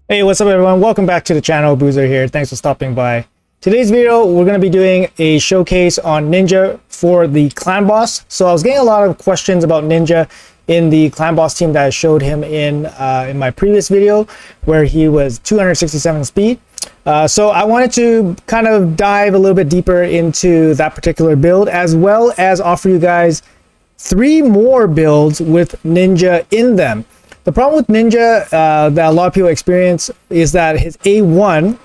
Hey, what's up everyone? Welcome back to the channel. Boozer here. Thanks for stopping by. Today's video, we're going to be doing a showcase on Ninja for the Clan Boss. So I was getting a lot of questions about Ninja in the Clan Boss team that I showed him in my previous video where he was 267 speed. So I wanted to kind of dive a little bit deeper into that particular build, as well as offer you guys 3 more builds with Ninja in them. The problem with Ninja that a lot of people experience is that his A1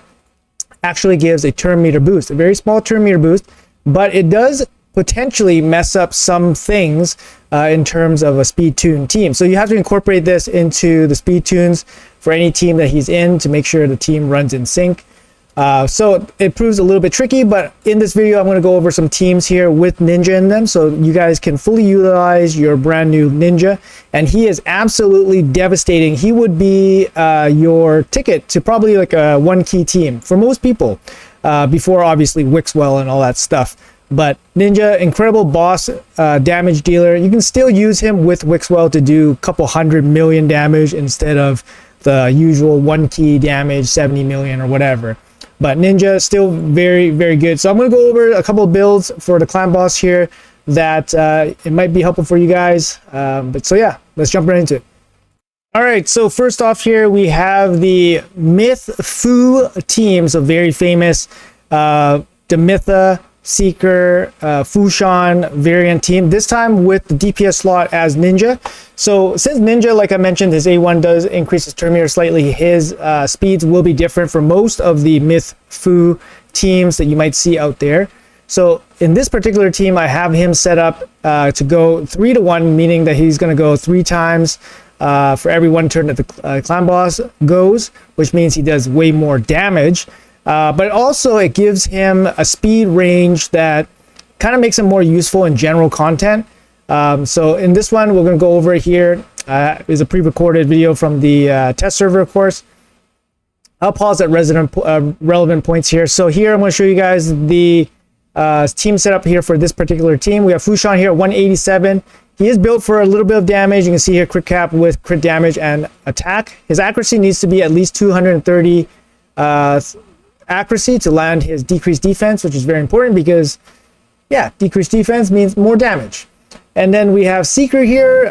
actually gives a turn meter boost, a very small turn meter boost, but it does potentially mess up some things in terms of a speed tune team. So you have to incorporate this into the speed tunes for any team that he's in to make sure the team runs in sync. So it proves a little bit tricky, but in this video, I'm going to go over some teams here with Ninja in them so you guys can fully utilize your brand new Ninja. And he is absolutely devastating. He would be your ticket to probably like a one key team for most people before obviously Wixwell and all that stuff. But Ninja, incredible boss damage dealer. You can still use him with Wixwell to do a couple 100 million damage instead of the usual one key damage, 70 million or whatever. But Ninja still very, very good. So I'm going to go over a couple of builds for the Clan Boss here that it might be helpful for you guys. But so yeah, let's jump right into it. All right, so first off here, we have the Myth Fu team. So very famous Demitha, Seeker, Fushan variant team, this time with the DPS slot as Ninja. So since Ninja, like I mentioned, his A1 does increase his turn meter slightly, his speeds will be different for most of the Myth Fu teams that you might see out there. So in this particular team, I have him set up to go 3-to-1, meaning that he's going to go 3 times for every 1 turn that the Clan Boss goes, which means he does way more damage. But also it gives him a speed range that kind of makes him more useful in general content. So in this one, we're going to go over here. Is a pre-recorded video from the test server, of course. I'll pause at relevant points here. So here I'm going to show you guys the team setup here for this particular team. We have Fushan here at 187. He is built for a little bit of damage. You can see here crit cap with crit damage and attack. His accuracy needs to be at least 230 accuracy to land his decreased defense, which is very important because, yeah, decreased defense means more damage. And then we have Seeker here,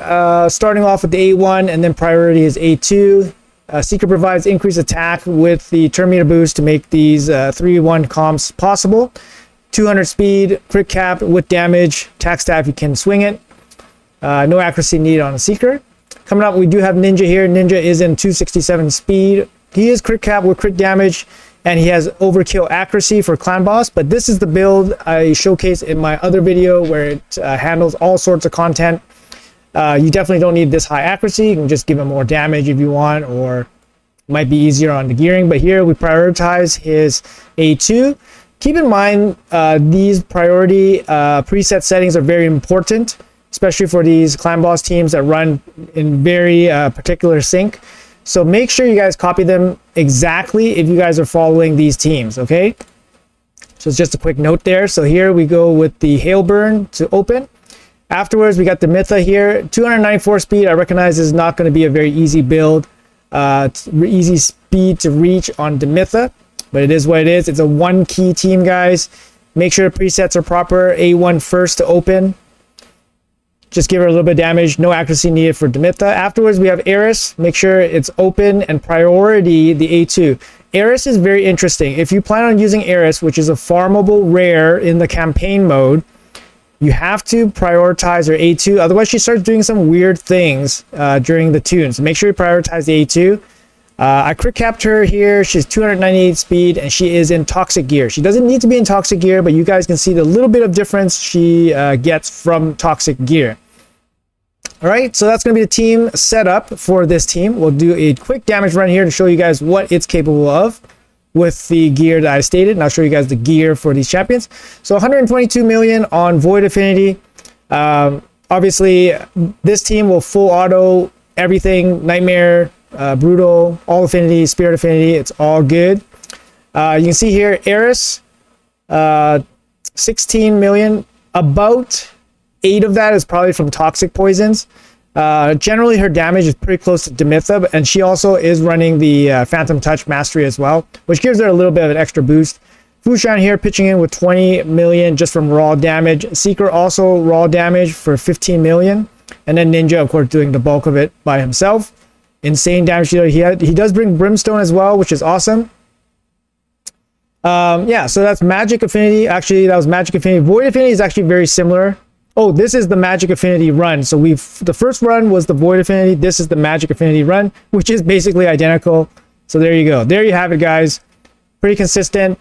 starting off with the A1, and then priority is A2. Seeker provides increased attack with the turn meter boost to make these 3-1 comps possible. 200 speed, crit cap with damage, attack staff, you can swing it. No accuracy needed on a Seeker. Coming up, we do have Ninja here. Ninja is in 267 speed. He is crit cap with crit damage, and he has overkill accuracy for Clan Boss, but this is the build I showcased in my other video where it handles all sorts of content. You definitely don't need this high accuracy. You can just give him more damage if you want, or it might be easier on the gearing, but here we prioritize his A2. Keep in mind, these priority preset settings are very important, especially for these Clan Boss teams that run in very particular sync. So make sure you guys copy them exactly if you guys are following these teams, okay? So it's just a quick note there. So here we go with the Hailburn to open. Afterwards, we got the Mytha here. 294 speed, I recognize is not going to be a very easy build. Easy speed to reach on Demitha, but it is what it is. It's a 1-key team, guys. Make sure the presets are proper. A1 first to open. Just give her a little bit of damage. No accuracy needed for Demitha. Afterwards, we have Eris. Make sure it's open and priority the A2. Eris is very interesting. If you plan on using Eris, which is a farmable rare in the campaign mode, you have to prioritize her A2. Otherwise, she starts doing some weird things during the tune. So make sure you prioritize the A2. I crit capped her here. She's 298 speed, and she is in toxic gear. She doesn't need to be in toxic gear, but you guys can see the little bit of difference she gets from toxic gear. All right, so that's going to be the team setup for this team. We'll do a quick damage run here to show you guys what it's capable of with the gear that I stated, and I'll show you guys the gear for these champions. So 122 million on Void Affinity. Obviously, this team will full auto everything, Nightmare, Brutal, all Affinity, Spirit Affinity, it's all good. You can see here, Eris, 16 million, about 8 of that is probably from toxic poisons. Generally, her damage is pretty close to Demitha, and she also is running the Phantom Touch Mastery as well, which gives her a little bit of an extra boost. Fushan here pitching in with 20 million just from raw damage. Seeker also raw damage for 15 million. And then Ninja, of course, doing the bulk of it by himself. Insane damage dealer. He does bring Brimstone as well, which is awesome. Yeah, so that's Magic Affinity. Actually, that was Magic Affinity. Void Affinity is actually very similar. Oh, this is the Magic Affinity run. So the first run was the Void Affinity. This is the Magic Affinity run, which is basically identical. So there you go. There you have it, guys. Pretty consistent.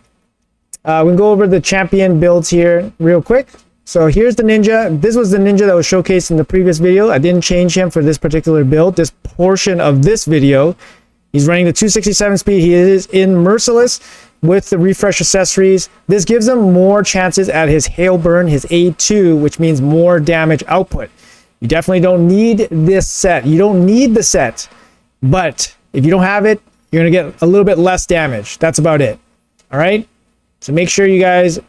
We can go over the champion builds here real quick. So here's the Ninja. This was the Ninja that was showcased in the previous video. I didn't change him for this particular build. This portion of this video, he's running the 267 speed. He is in Merciless with the refresh accessories. This gives him more chances at his Hail Burn, his A2, which means more damage output. You definitely don't need this set. You don't need the set, but if you don't have it, you're gonna get a little bit less damage. That's about it. All right. So make sure you guys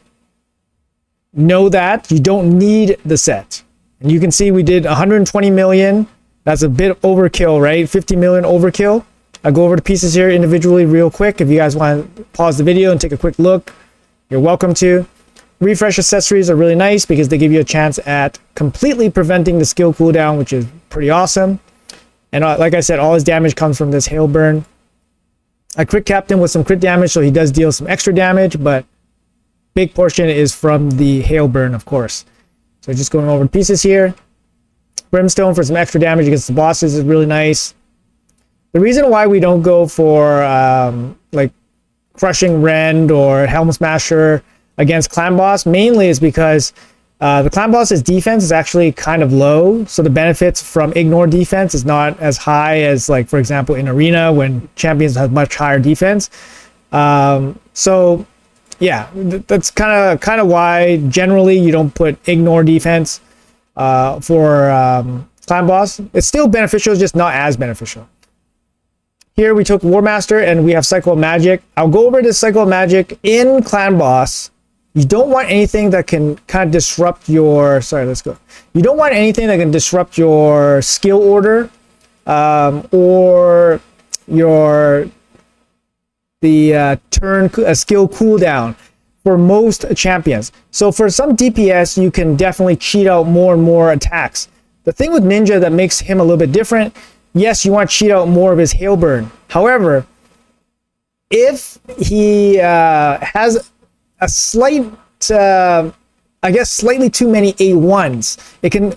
know that you don't need the set. And you can see we did 120 million. That's a bit overkill, right? 50 million overkill. I'll go over the pieces here individually real quick. If you guys want to pause the video and take a quick look, you're welcome to. Refresh accessories are really nice because they give you a chance at completely preventing the skill cooldown, which is pretty awesome. And like I said, all his damage comes from this Hail Burn. I crit capped him with some crit damage, so he does deal some extra damage, but big portion is from the Hail Burn, of course. So just going over the pieces here. Brimstone for some extra damage against the bosses is really nice. The reason why we don't go for like Crushing Rend or Helm Smasher against Clan Boss mainly is because the Clan Boss's defense is actually kind of low, so the benefits from ignore defense is not as high as, like, for example, in Arena when champions have much higher defense. So yeah, that's kind of why generally you don't put ignore defense for Clan Boss. It's still beneficial, just not as beneficial. Here we took War Master and we have Cycle of Magic. I'll go over this Cycle of Magic in Clan Boss. You don't want anything that can kind of disrupt your... Sorry, let's go. You don't want anything that can disrupt your skill order or the skill cooldown for most champions. So for some DPS, you can definitely cheat out more and more attacks. The thing with Ninja that makes him a little bit different, yes, you want to cheat out more of his Hail Burn. However, if he has a slight, I guess slightly too many A1s, it can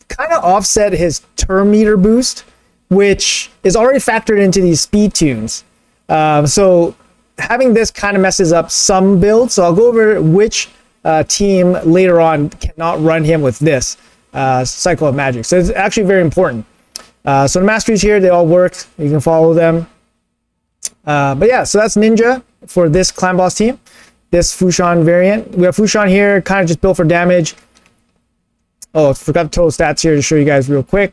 kind of offset his turn meter boost, which is already factored into these speed tunes. So having this kind of messes up some builds. So I'll go over which team later on cannot run him with this Cycle of Magic. So it's actually very important. So the masteries here, they all work. You can follow them. But yeah, so that's Ninja for this Clan Boss team. This Fushan variant. We have Fushan here, kind of just built for damage. Oh, I forgot the total stats here to show you guys real quick.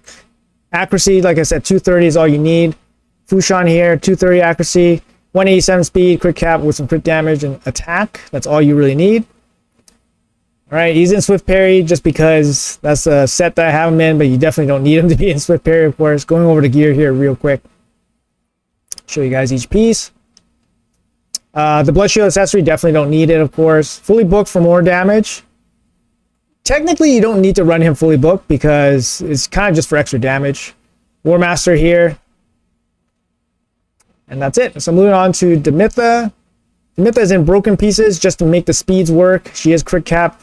Accuracy, like I said, 230 is all you need. Fushan here, 230 accuracy, 187 speed, crit cap with some crit damage and attack. That's all you really need. All right, he's in Swift Parry just because that's a set that I have him in, but you definitely don't need him to be in Swift Parry, of course. Going over the gear here real quick. Show you guys each piece. The Blood Shield accessory, definitely don't need it, of course. Fully booked for more damage. Technically, you don't need to run him fully booked because it's kind of just for extra damage. War Master here. And that's it. So moving on to Demitha. Demitha is in broken pieces just to make the speeds work. She is crit cap.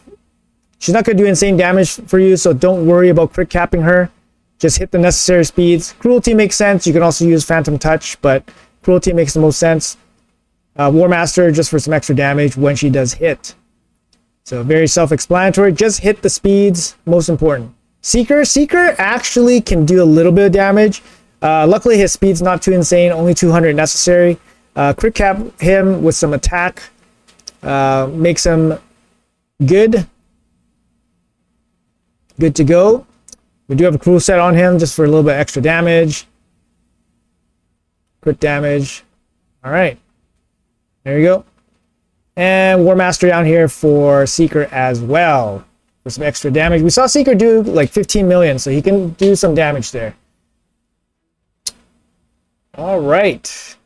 She's not going to do insane damage for you, so don't worry about crit capping her. Just hit the necessary speeds. Cruelty makes sense. You can also use Phantom Touch, but Cruelty makes the most sense. War Master just for some extra damage when she does hit. So very self-explanatory. Just hit the speeds, most important. Seeker actually can do a little bit of damage. Luckily his speed's not too insane, only 200 necessary. Crit cap him with some attack. Makes him good to go. We do have a cruel set on him just for a little bit extra damage. Crit damage. All right. There you go. And War Master down here for Seeker as well. for some extra damage. We saw Seeker do like 15 million, so he can do some damage there. All right.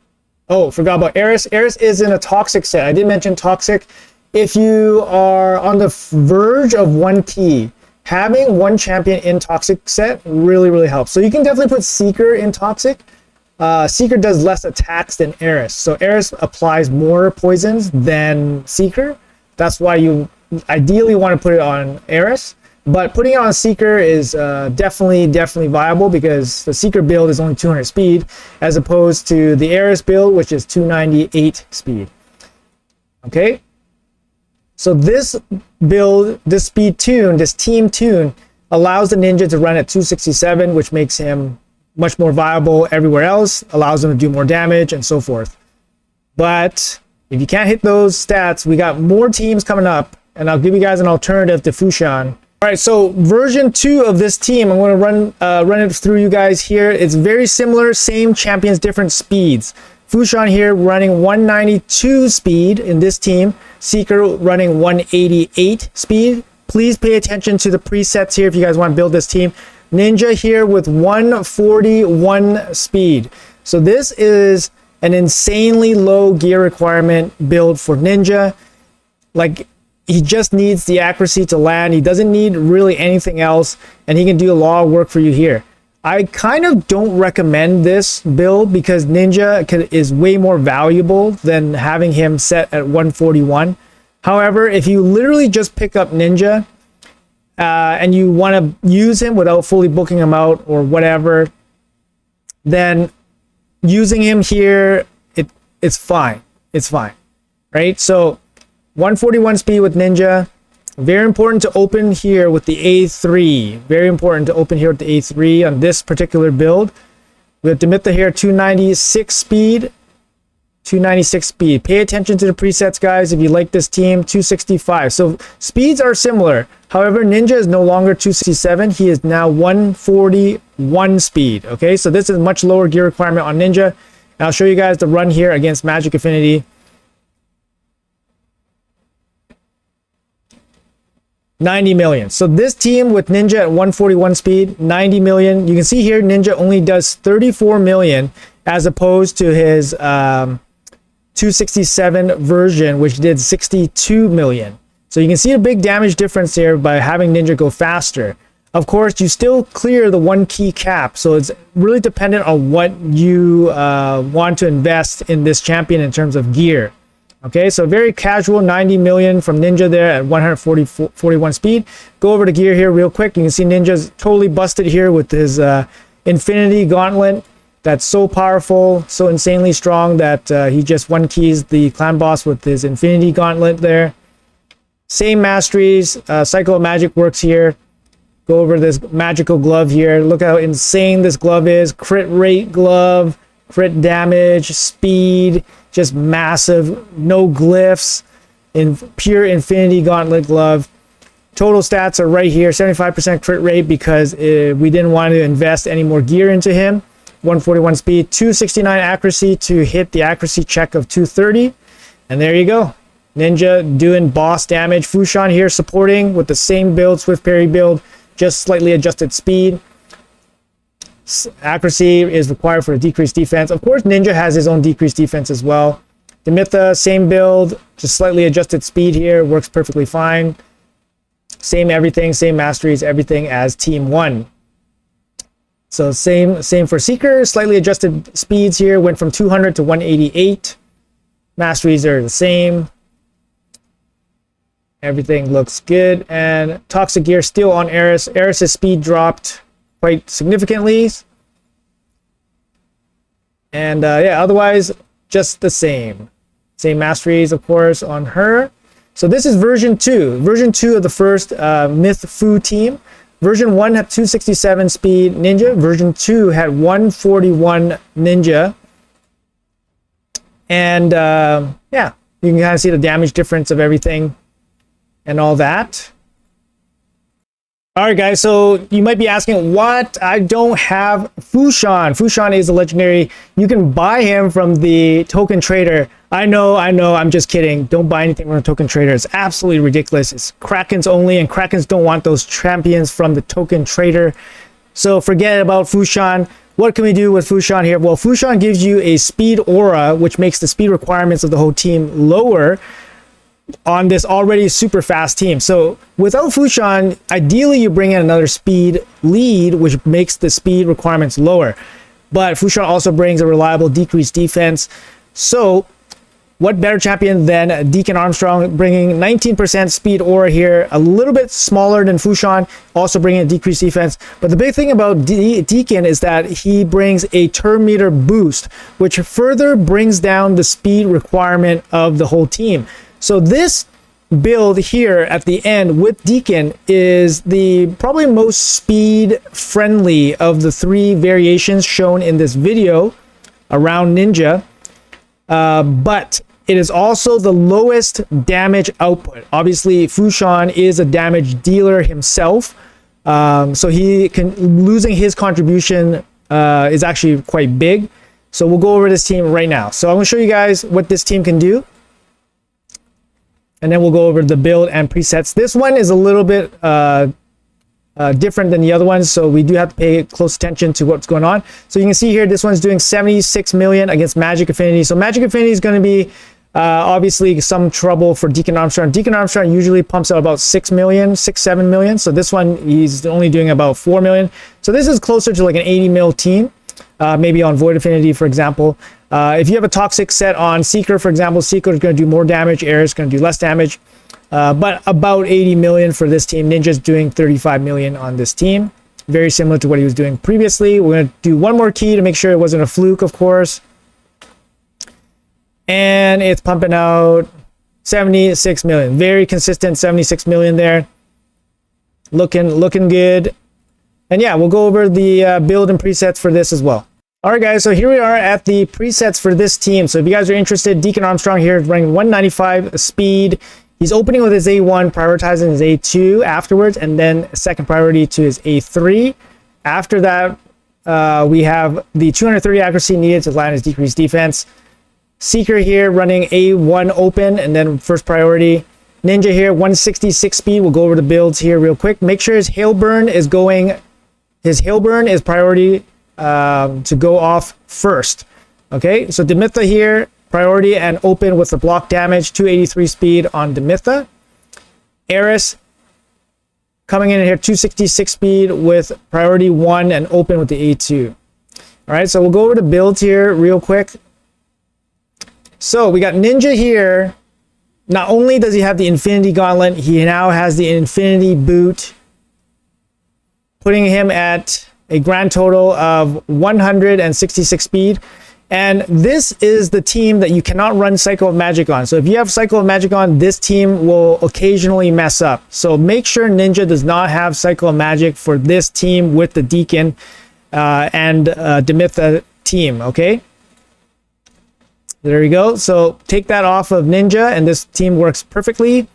Oh, forgot about Eris. Eris is in a toxic set. I did mention toxic. If you are on the verge of 1 key, having one champion in toxic set really helps. So you can definitely put Seeker in toxic. Seeker does less attacks than Eris. So Eris applies more poisons than Seeker. That's why you ideally want to put it on Eris. But putting it on Seeker is definitely viable because the Seeker build is only 200 speed as opposed to the Eris build, which is 298 speed. Okay? So this build, this speed tune, this team tune allows the ninja to run at 267, which makes him much more viable everywhere else, allows him to do more damage and so forth. But if you can't hit those stats, we got more teams coming up, and I'll give you guys an alternative to Fushan. All right, so version 2 of this team, I'm going to run it through you guys here. It's very similar, same champions, different speeds. Fushan here running 192 speed in this team. Seeker running 188 speed. Please pay attention to the presets here if you guys want to build this team. Ninja here with 141 speed. So this is an insanely low gear requirement build for Ninja. Like, he just needs the accuracy to land. He doesn't need really anything else, and he can do a lot of work for you here. I kind of don't recommend this build because Ninja is way more valuable than having him set at 141. However, if you literally just pick up Ninja and you want to use him without fully booking him out or whatever, then using him here, it's fine. It's fine, right? So 141 speed with Ninja. Very important to open here with the A3. Very important to open here with the A3 on this particular build. We have Demitha here, 296 speed. 296 speed. Pay attention to the presets, guys, if you like this team. 265. So speeds are similar. However, Ninja is no longer 267. He is now 141 speed. Okay, so this is much lower gear requirement on Ninja. And I'll show you guys the run here against Magic Affinity. 90 million. So this team with Ninja at 141 speed, 90 million. You can see here Ninja only does 34 million as opposed to his 267 version, which did 62 million. So you can see a big damage difference here by having Ninja go faster. Of course, you still clear the 1 key cap, so it's really dependent on what you want to invest in this champion in terms of gear. Okay, so very casual, 90 million from Ninja there at 141 speed. Go over to gear here real quick. You can see Ninja's totally busted here with his Infinity Gauntlet. That's so powerful, so insanely strong that he just 1 keys the clan boss with his Infinity Gauntlet there. Same masteries. Cycle of Magic works here. Go over this magical glove here. Look how insane this glove is. Crit rate glove, crit damage, speed, just massive, no glyphs, in pure Infinity Gauntlet glove. Total stats are right here, 75% crit rate because we didn't want to invest any more gear into him. 141 speed, 269 accuracy to hit the accuracy check of 230. And there you go. Ninja doing boss damage. Fushan here supporting with the same build, Swift Parry build, just slightly adjusted speed. Accuracy is required for a decreased defense. Of course, Ninja has his own decreased defense as well. Demitha, same build, just slightly adjusted speed here, works perfectly fine. Same everything, same masteries, everything as Team 1. So same for Seeker, slightly adjusted speeds here, went from 200 to 188. Masteries are the same. Everything looks good. And Toxic Gear still on Eris. Eris' speed dropped quite significantly. And yeah, otherwise, just the same. Same masteries, of course, on her. So this is version 2. Version 2 of the first Myth Fu team. Version 1 had 267 speed Ninja. Version 2 had 141 Ninja. And yeah, you can kind of see the damage difference of everything and all that. All right, guys, so you might be asking, what? I don't have Fushan. Fushan is a legendary. You can buy him from the token trader. I know, I'm just kidding. Don't buy anything from a token trader. It's absolutely ridiculous. It's Krakens only, and Krakens don't want those champions from the token trader. So forget about Fushan. What can we do with Fushan here? Well, Fushan gives you a speed aura, which makes the speed requirements of the whole team lower on this already super fast team. So without Fushan, ideally you bring in another speed lead, which makes the speed requirements lower. But Fushan also brings a reliable decreased defense. So what better champion than Deacon Armstrong, bringing 19% speed aura here, a little bit smaller than Fushan, also bringing a decreased defense. But the big thing about Deacon is that he brings a turn meter boost, which further brings down the speed requirement of the whole team. So this build here at the end with Deacon is the probably most speed friendly of the 3 variations shown in this video around Ninja, but it is also the lowest damage output. Obviously Fushan is a damage dealer himself, so losing his contribution is actually quite big. So we'll go over this team right now. So I'm going to show you guys what this team can do, and then we'll go over the build and presets. This one is a little bit different than the other ones, so we do have to pay close attention to what's going on. So you can see here, this one's doing 76 million against Magic Affinity. So Magic Affinity is going to be obviously some trouble for Deacon Armstrong. Deacon Armstrong usually pumps out about 6 million, 7 million. So this one, he's only doing about 4 million. So this is closer to like an 80 mil team, maybe on Void Affinity, for example. If you have a toxic set on Seeker, for example, Seeker is going to do more damage, Air is going to do less damage, but about 80 million for this team. Ninja's doing 35 million on this team. Very similar to what he was doing previously. We're going to do one more key to make sure it wasn't a fluke, of course. And it's pumping out 76 million. Very consistent 76 million there. Looking good. And yeah, we'll go over the build and presets for this as well. All right, guys, so here we are at the presets for this team. So if you guys are interested, Deacon Armstrong here is running 195 speed. He's opening with his A1, prioritizing his A2 afterwards, and then second priority to his A3. After that, we have the 230 accuracy needed to land his decreased defense. Seeker here running A1 open, and then first priority. Ninja here, 166 speed. We'll go over the builds here real quick. Make sure his Hailburn is going. His Hailburn is priority to go off first. Okay, so Demitha here, priority and open with the block damage, 283 speed on Demitha. Eris coming in here, 266 speed with priority 1 and open with the A2. All right, so we'll go over the builds here real quick. So we got Ninja here. Not only does he have the Infinity Gauntlet, he now has the Infinity Boot, putting him at a grand total of 166 speed. And this is the team that you cannot run Cycle of Magic on. So if you have Cycle of Magic on, this team will occasionally mess up. So make sure Ninja does not have Cycle of Magic for this team with the Deacon and Demitha team, okay? There we go. So take that off of Ninja, and this team works perfectly.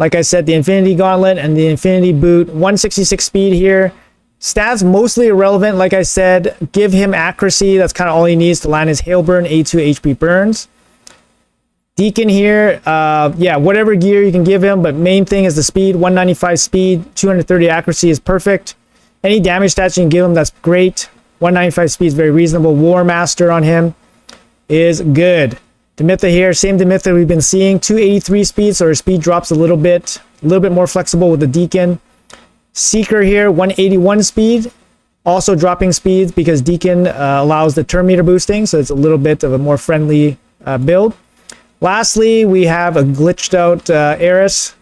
Like I said, the Infinity Gauntlet and the Infinity Boot, 166 speed here. Stats mostly irrelevant, like I said. Give him accuracy. That's kind of all he needs to land his Hailburn, A2 HP burns. Deacon here, yeah, whatever gear you can give him, but main thing is the speed. 195 speed, 230 accuracy is perfect. Any damage stats you can give him, that's great. 195 speed is very reasonable. War Master on him is good. Demitha here, same Demitha we've been seeing, 283 speed, so her speed drops a little bit more flexible with the Deacon. Seeker here, 181 speed, also dropping speeds because Deacon allows the turn meter boosting, so it's a little bit of a more friendly build. Lastly, we have a glitched out Eris.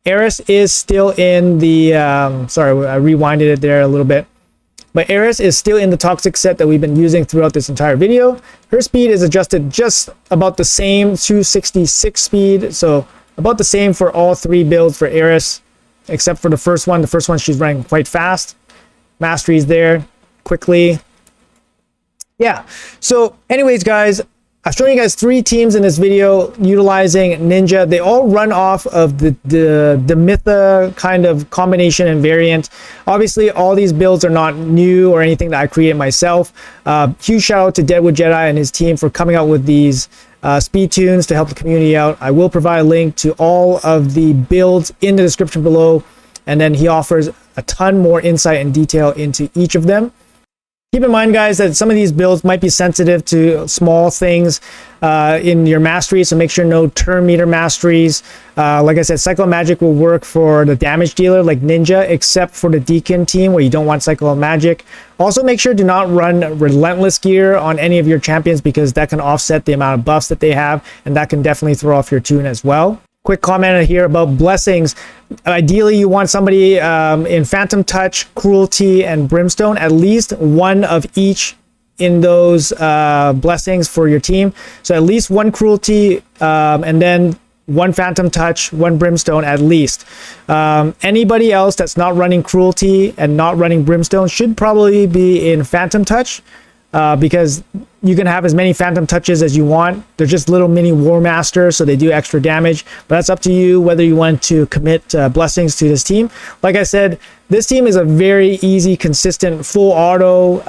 Eris is still in the, sorry, I rewinded it there a little bit. But Eris is still in the toxic set that we've been using throughout this entire video. Her speed is adjusted just about the same, 266 speed, so about the same for all 3 builds for Eris. Except for the first one. The first one she's running quite fast. Mastery's there quickly. Yeah. So anyways, guys, I've shown you guys 3 teams in this video utilizing Ninja. They all run off of the Mytha kind of combination and variant. Obviously, all these builds are not new or anything that I created myself. Huge shout out to Deadwood Jedi and his team for coming out with these speed tunes to help the community out. I will provide a link to all of the builds in the description below, and then he offers a ton more insight and detail into each of them. Keep in mind, guys, that some of these builds might be sensitive to small things in your masteries, so make sure no turn meter masteries. Like I said, Cycle of Magic will work for the damage dealer like Ninja, except for the Deacon team where you don't want Cycle of Magic. Also, make sure do not run Relentless gear on any of your champions because that can offset the amount of buffs that they have, and that can definitely throw off your tune as well. Quick comment here about blessings. Ideally, you want somebody in Phantom Touch, Cruelty, and Brimstone, at least one of each in those blessings for your team. So at least 1 Cruelty, and then 1 Phantom Touch, 1 Brimstone at least. Anybody else that's not running Cruelty and not running Brimstone should probably be in Phantom Touch. Because you can have as many Phantom Touches as you want. They're just little mini War Masters, so they do extra damage. But that's up to you whether you want to commit blessings to this team. Like I said, this team is a very easy, consistent, full auto,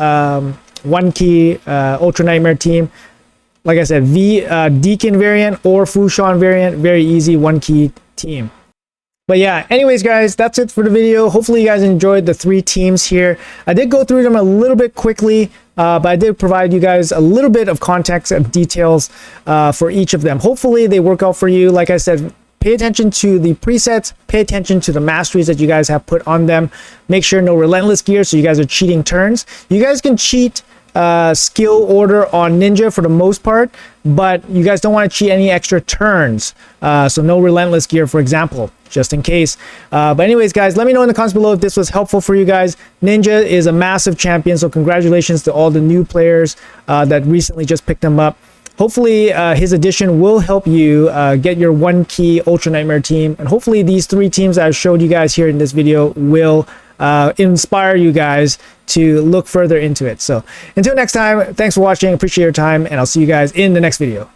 1 key Ultra Nightmare team. Like I said, Deacon variant or Fushan variant, very easy 1 key team. But yeah, anyways, guys, that's it for the video. Hopefully you guys enjoyed the 3 teams here. I did go through them a little bit quickly, but I did provide you guys a little bit of context and details for each of them. Hopefully they work out for you. Like I said, pay attention to the presets, pay attention to the masteries that you guys have put on them. Make sure no Relentless gear so you guys are cheating turns. You guys can cheat skill order on Ninja for the most part, but you guys don't want to cheat any extra turns. So no Relentless gear, for example, just in case. But anyways, guys, let me know in the comments below if this was helpful for you guys. Ninja is a massive champion, so congratulations to all the new players that recently just picked him up. Hopefully his addition will help you get your 1 key Ultra Nightmare team, and hopefully these 3 teams that I've showed you guys here in this video will inspire you guys to look further into it. So until next time, thanks for watching, appreciate your time, and I'll see you guys in the next video.